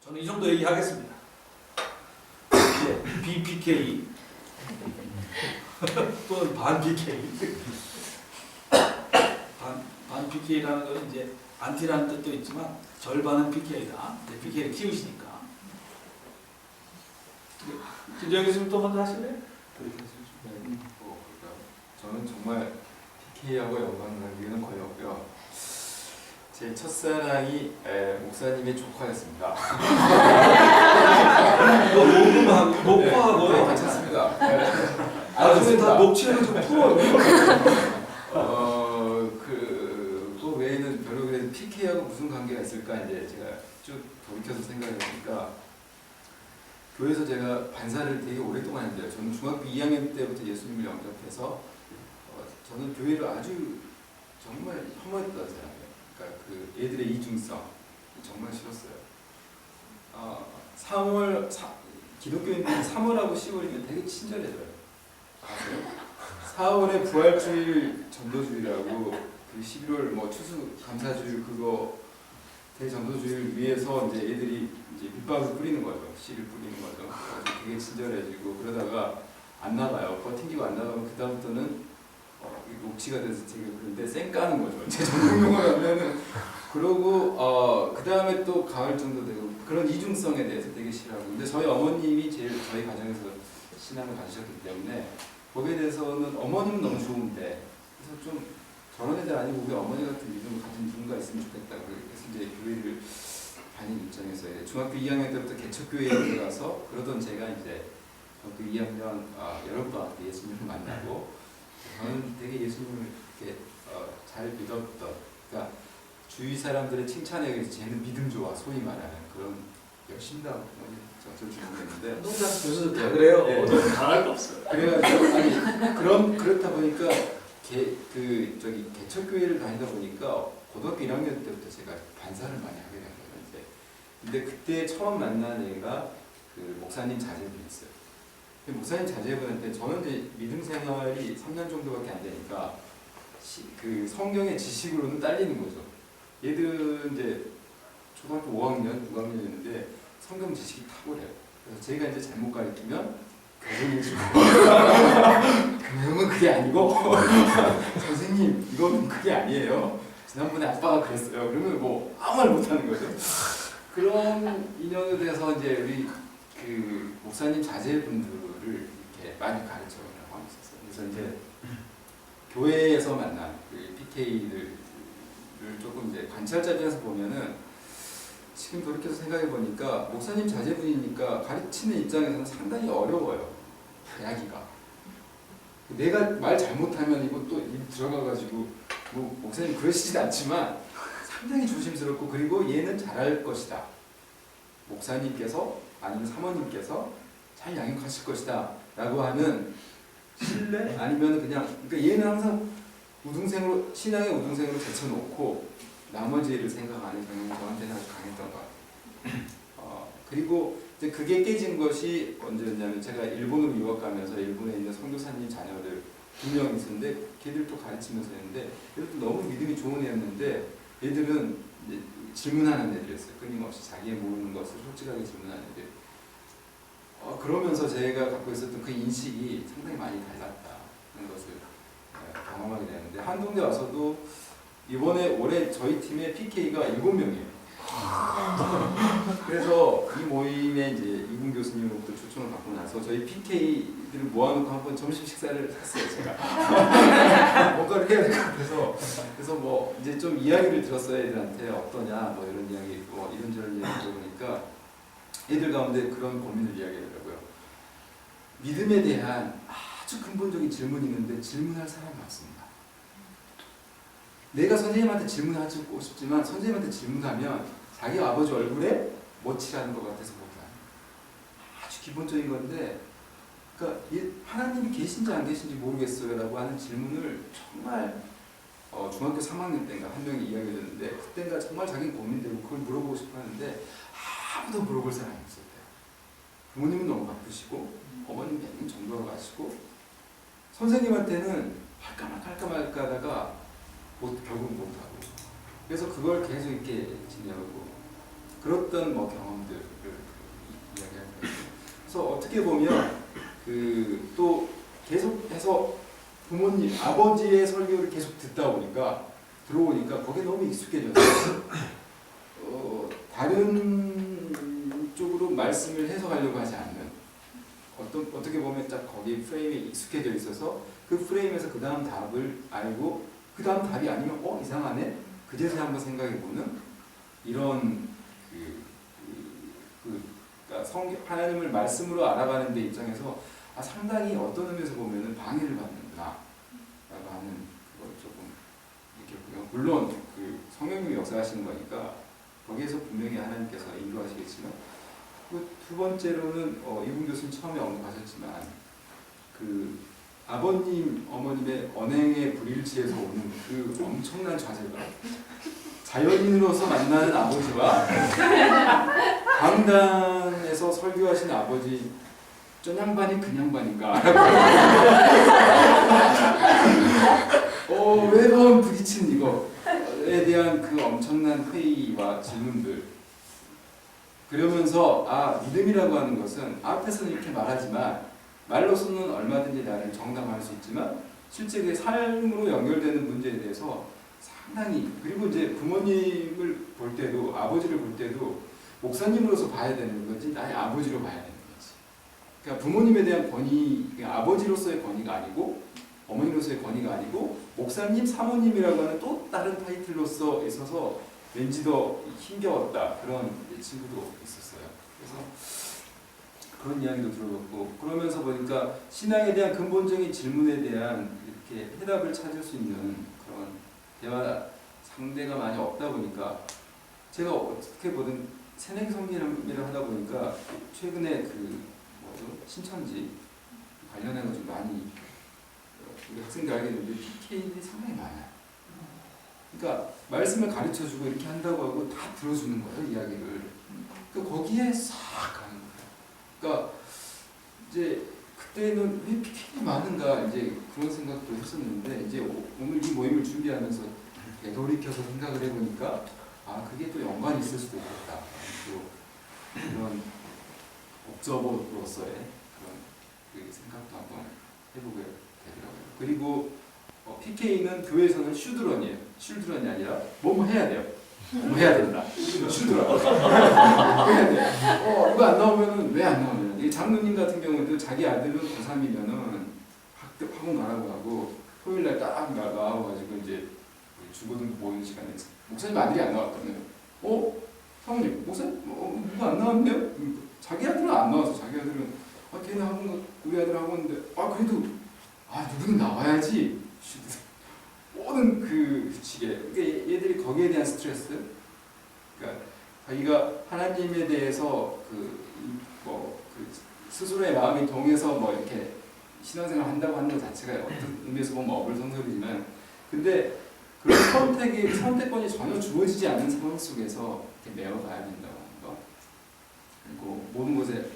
저는 이 정도 얘기하겠습니다. 네, BPK 또는 반 PK. 반 PK라는 것은 이제 안티라는 뜻도 있지만 절반은 PK다. PK를 키우시니까. 김정희 교수님 또 먼저 하실래요? 저는 정말 PK하고 연관을 할 이유는 거의 없고요. 제 첫사랑이 목사님의 조카였습니다. 이거 녹화하고 네, 괜찮습니다. 나중에 다 녹취를 좀 풀어요. 그 외에는 별로 그래도 PK하고 무슨 관계가 있을까 이제 제가 쭉 돌이켜서 생각해보니까 교회에서 제가 반사를 되게 오랫동안 했는데요. 저는 중학교 2학년 때부터 예수님을 영접해서 저는 교회를 아주 정말 혐오했던 사람이에요. 그러니까 그 애들의 이중성 정말 싫었어요. 3월 기독교인들이 3월하고 10월이면 되게 친절해져요. 아세요? 4월에 부활주일 전도주일하고 그 11월 뭐 추수감사주일 그거 대전도주일 위해서 이제 애들이 이제 밑밥을 뿌리는 거죠. 씨를 뿌리는 거죠. 그래서 되게 친절해지고 그러다가 안 나가요. 버팅기고 안 나가면 그 다음부터는 녹취가 돼서 지금 그런데 쌩 까는 거죠. 제 전공용어로 하면은 그러고 그 다음에 또 가을 정도 되고 그런 이중성에 대해서 되게 싫어하고 근데 저희 어머님이 제일 저희 가정에서 신앙을 가지셨기 때문에 거기에 대해서는 어머님은 너무 좋은데 그래서 좀 저런 애들 아니고 우리 어머니 같은 믿음을 가진 누군가 있으면 좋겠다. 그래서 이제 교회를 다니는 입장에서 이제 중학교 2학년 때부터 개척교회에 들어가서 그러던 제가 이제 중학교 2학년 여름방학 때 예수님을 만나고 저는 되게 예수님을 이렇게 잘 믿었던 그러니까 주위 사람들의 칭찬에 의해서 쟤는 믿음 좋아 소위 말하는 그런 열심다 저줄 모르겠는데 운동장 교수들 다 그래요. 네. 강할 거 없어요. 그래가지고 그렇다 보니까 개척교회를 다니다 보니까 고등학교 1학년 때부터 제가 반사를 많이 하게 된 거예요. 이제. 근데 그때 처음 만난 애가 그 목사님 자제분이었어요. 목사님 자제분한테 저는 이제 믿음 생활이 3년 정도밖에 안 되니까 그 성경의 지식으로는 딸리는 거죠. 얘들 이제 초등학교 5학년, 6학년이었는데 성경 지식이 탁월해요. 그래서 제가 이제 잘못 가르치면 교훈을 주고 그러면 그게 아니고 선생님 이건 그게 아니에요. 지난번에 아빠가 그랬어요. 그러면 뭐 아무 말 못하는 거죠. 그런 인연에 대해서 이제 우리 그 목사님 자제분들을 이렇게 많이 가르쳐라고 하고 있었어요. 그래서 이제 교회에서 만난 그 PK들을 조금 이제 관찰자 입장에서 보면은 지금 돌이켜서 생각해 보니까 목사님 자제분이니까 가르치는 입장에서는 상당히 어려워요. 이야기가. 내가 말 잘못하면 이거 또 입 들어가가지고 뭐 목사님 그러시진 않지만 상당히 조심스럽고 그리고 얘는 잘할 것이다. 목사님께서 아니면 사모님께서 잘 양육하실 것이다 라고 하는 신뢰? 아니면 그냥 그러니까 얘는 항상 우등생으로 신앙의 우등생으로 제쳐놓고 나머지를 생각하는 경향이 저한테는 아주 강했던 것 같아요. 그리고 이제 그게 깨진 것이 언제였냐면 제가 일본으로 유학 가면서 일본에 있는 선교사님 자녀들 2명 있었는데 걔들도 가르치면서 했는데 걔들도 너무 믿음이 좋은 애였는데 얘들은 이제 질문하는 애들이었어요. 끊임없이 자기의 모르는 것을 솔직하게 질문하는 애들. 그러면서 제가 갖고 있었던 그 인식이 상당히 많이 달랐다는 것을 경험하게 되는데 한동대 와서도 이번에 올해 저희 팀의 PK가 7명이에요. 그래서 이 모임에 이제 이군 교수님으로부터 초청을 받고 나서 저희 PK들을 모아놓고 한번 점심 식사를 했어요. 제가 뭔가를 해야 될 것 같아서 그래서 뭐 이제 좀 이야기를 들었어요. 애들한테 어떠냐 뭐 이런 이야기 뭐 이런저런 이야기 들어보니까 애들 가운데 그런 고민을 이야기하더라고요. 믿음에 대한 아주 근본적인 질문이 있는데 질문할 사람이 없습니다. 내가 선생님한테 질문하고 싶지만 선생님한테 질문하면 자기 아버지 얼굴에 못칠하는 것 같아서 못해요. 아주 기본적인 건데 그러니까 하나님이 계신지 안 계신지 모르겠어요 라고 하는 질문을 정말 중학교 3학년 때인가 한 명이 이야기했는데 그때인가 정말 자기는 고민되고 그걸 물어보고 싶어 하는데 아무도 물어볼 사람이 없었대요. 부모님은 너무 바쁘시고 어머님 맨날 정보로 가시고 선생님한테는 할까 말까 하다가 결국 못하고 그래서 그걸 계속 이렇게 지내고 그랬던 뭐 경험들을 이야기하는 거죠. 그래서 어떻게 보면 그 또 계속해서 부모님, 아버지의 설교를 계속 듣다 보니까 들어오니까 거기에 너무 익숙해졌어요. 다른 쪽으로 말씀을 해석하려고 하지 않는 어떻게 보면 딱 거기 프레임에 익숙해져 있어서 그 프레임에서 그 다음 답을 알고 그 다음 답이 아니면 이상하네? 그제서야 한번 생각해보는 이런 그러니까 하나님을 말씀으로 알아가는 데 입장에서 상당히 어떤 의미에서 보면은 방해를 받는구나 라고 하는 그걸 조금 느꼈고요. 물론 그 성령님이 역사하시는 거니까 거기에서 분명히 하나님께서 인도하시겠지만 두 번째로는 이분 교수님 처음에 언급하셨지만 그 아버님, 어머님의 언행의 불일치에서 오는 그 엄청난 좌절감 자연인으로서 만나는 아버지와 강단에서 설교하시는 아버지 저 양반이 그 양반인가 매번 부딪힌 이거에 대한 그 엄청난 회의와 질문들 그러면서 믿음이라고 하는 것은 앞에서는 이렇게 말하지만 말로서는 얼마든지 나를 정당화할 수 있지만 실제 그 삶으로 연결되는 문제에 대해서 상당히 그리고 이제 부모님을 볼 때도 아버지를 볼 때도 목사님으로서 봐야 되는 건지 나의 아버지로 봐야 되는 건지 그러니까 부모님에 대한 권위 아버지로서의 권위가 아니고 어머니로서의 권위가 아니고 목사님, 사모님이라고 하는 또 다른 타이틀로서 있어서 왠지 더 힘겨웠다 그런 친구도 있었어요. 그래서 그런 이야기도 들어봤고 그러면서 보니까 신앙에 대한 근본적인 질문에 대한 이렇게 해답을 찾을 수 있는 그런 대화 상대가 많이 없다 보니까 제가 어떻게 보든 새내기 성기를 하다 보니까 최근에 신천지 관련해서 많이 우리 학생들 알게 됐는데 PK들이 상당히 많아요. 그러니까 말씀을 가르쳐주고 이렇게 한다고 하고 다 들어주는 거예요 이야기를. 그러니까 거기에 싹 가는 거예요. 그러니까 이제 그때는 왜 PK가 많은가 이제 그런 생각도 했었는데 이제 오늘 이 모임을 준비하면서 되돌이켜서 생각을 해보니까 그게 또 연관이 있을 수도 있겠다. 또 그런 옵저버로서의 그런 생각도 한번 해보게 되더라고요. 그리고 PK는 교회에서는 슈드런이에요. 슈드런이 아니라 뭐뭐 해야 돼요. 뭐 해야 된다. 슈드런. 해야 돼. 이거 안 나오면은 왜 안 나오냐. 이 장로님 같은 경우도 자기 아들은 고3이면은 학원 가라고 하고 토요일날 딱 나와가지고 이제 주거든 모이는 시간에 목사님 아들이 안 나왔다네요. 사모님 목사님 누가 안 나왔네요? 자기 아들은 안 나와서 자기 아들은 걔는 학원 우리 아들 학원인데 그래도 누구는 나와야지. 모든 그 규칙에 그러니까 얘들이 거기에 대한 스트레스 그러니까 자기가 하나님에 대해서 스스로의 마음이 동해서 이렇게 신앙생활 한다고 하는 것 자체가 어떤 의미에서 보면 어불성설이지만 근데 그런 선택권이 전혀 주어지지 않는 상황 속에서 이렇게 메어가야 된다고 하는 거 그리고 모든 것에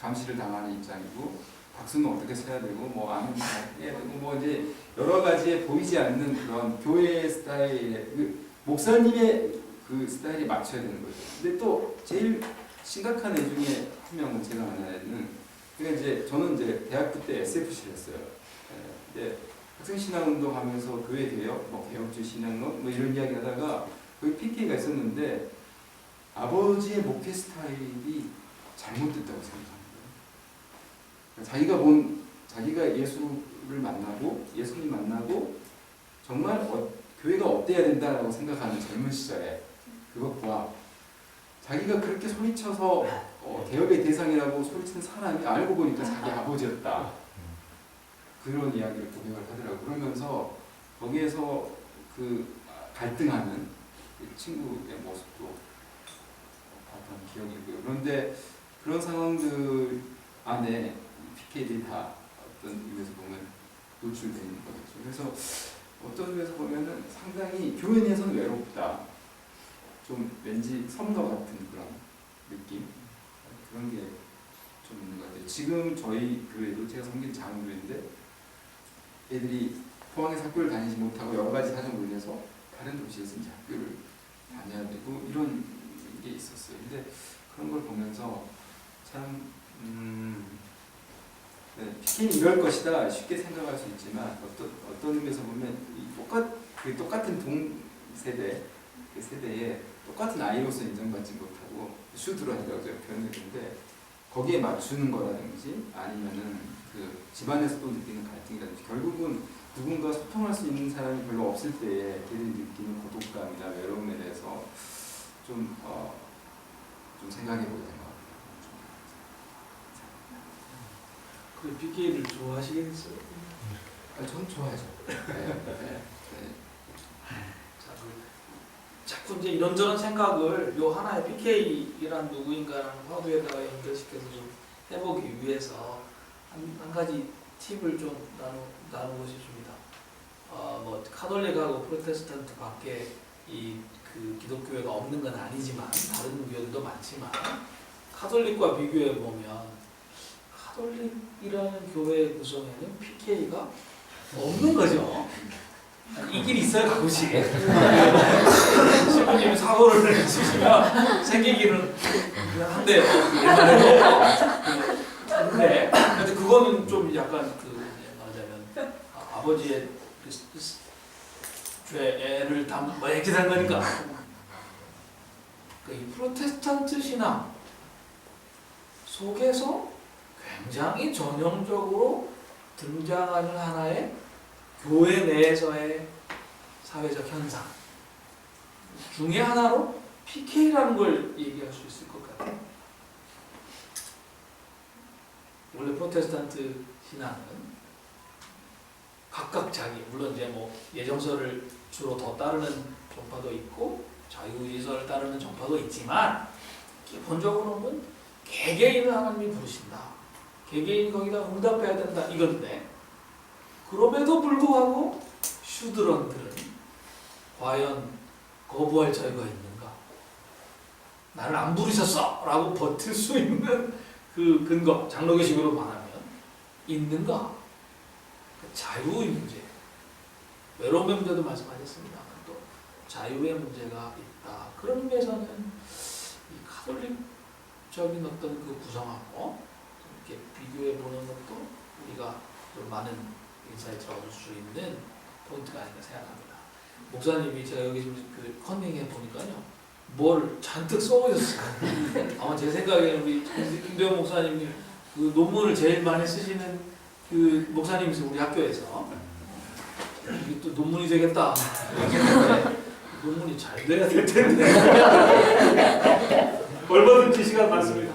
감시를 당하는 입장이고 박수는 어떻게 써야 되고 아는 해야 되고 이제 여러 가지에 보이지 않는 그런 교회의 스타일의 목사님의 그 스타일에 맞춰야 되는 거죠. 근데 또 제일 심각한 애 중에 한 명은 제가 만나는 그러니까 이제 저는 이제 대학교 때 SFC를 했어요. 근데 학생신앙운동 하면서 교회 개혁, 개혁주의 신앙론 이런 이야기 하다가 거기 PK가 있었는데 아버지의 목회 스타일이 잘못됐다고 생각합니다. 자기가 예수를 만나고 예수님 만나고 정말 교회가 어때야 된다라고 생각하는 젊은 시절에 그것과 자기가 그렇게 소리쳐서 개혁의 대상이라고 소리치는 사람이 알고 보니까 자기 아버지였다. 그런 이야기를 고백을 하더라고요. 그러면서 거기에서 그 갈등하는 그 친구의 모습도 봤던 기억이 있고요. 그런데 그런 상황들 안에 PK들이 다 어떤 의미에서 보면 노출되어 있는 거겠죠. 그래서 어떤 의미에서 보면은 상당히 교회 내에서는 외롭다. 좀 왠지 섬과 같은 그런 느낌 그런 게 좀 있는 것 같아요. 지금 저희 교회도 제가 섬긴 작은 교회인데 애들이 포항에서 학교를 다니지 못하고 여러 가지 사정으로 인해서 다른 도시에서 이제 학교를 다녀야 되고 이런 게 있었어요. 근데 그런 걸 보면서 참 네, PK는 이럴 것이다 쉽게 생각할 수 있지만 어떤 의미에서 보면 똑같은 동세대 그 세대에 똑같은 아이로서 인정받지 못하고 슈드런이라고 제가 표현했는데 거기에 맞추는 거라든지 아니면은 그 집안에서 또 느끼는 갈등이라든지 결국은 누군가 소통할 수 있는 사람이 별로 없을 때에 걔들이 느끼는 고독감이나 외로움에 대해서 좀 생각해 보게 된 것 같아요. 그 PK를 좋아하시겠어요? 저는 좋아하죠. 네. 자꾸 이제 이런저런 생각을 요 하나의 PK란 누구인가라는 화두에다가 연결시켜서 좀 해보기 위해서 한 가지 팁을 좀 나누고 싶습니다. 뭐 카톨릭하고 프로테스탄트 밖에 그 기독교회가 없는 건 아니지만 다른 교회들도 많지만 카톨릭과 비교해 보면 카톨릭이라는 교회 구성에는 PK가 없는 거죠. 이길 있어요 가끔씩. 신부님이 사고를 치시면 생기기는 그냥 한대요. 근데 그거는 좀 약간 말하자면 아버지의 죄를 뭐 이렇게 된 거니까. 이 프로테스탄트 신앙 속에서 굉장히 전형적으로 등장하는 하나의 교회 내에서의 사회적 현상 중에 하나로 PK라는 걸 얘기할 수 있을 것 같아요. 원래 프로테스탄트 신앙은 각각 자기 물론 이제 뭐 예정설을 주로 더 따르는 종파도 있고 자유의지설을 따르는 종파도 있지만 기본적으로는 개개인을 하나님이 부르신다. 개개인이 거기다 응답해야 된다 이건데 그럼에도 불구하고 슈드런들은 과연 거부할 자유가 있는가? 나를 안 부르셨어! 라고 버틸 수 있는 그 근거, 장로교식으로 말하면 있는가? 그 자유의 문제, 외로움의 문제도 말씀하셨습니다만 또 자유의 문제가 있다. 그런 의미에서는 이 카톨릭적인 어떤 그 구성하고 이렇게 비교해 보는 것도 우리가 좀 많은 인사이트를 얻을 수 있는 포인트가 아닌가 생각합니다. 목사님이 제가 여기 지금 그 컨닝해 보니까요, 뭘 잔뜩 써오셨어요. 아마 제 생각에는 우리 김대원 목사님이 그 논문을 제일 많이 쓰시는 그 목사님이세요, 우리 학교에서. 이게 또 논문이 되겠다. 논문이 잘 돼야 될 텐데. 얼마든지 시간 많습니다.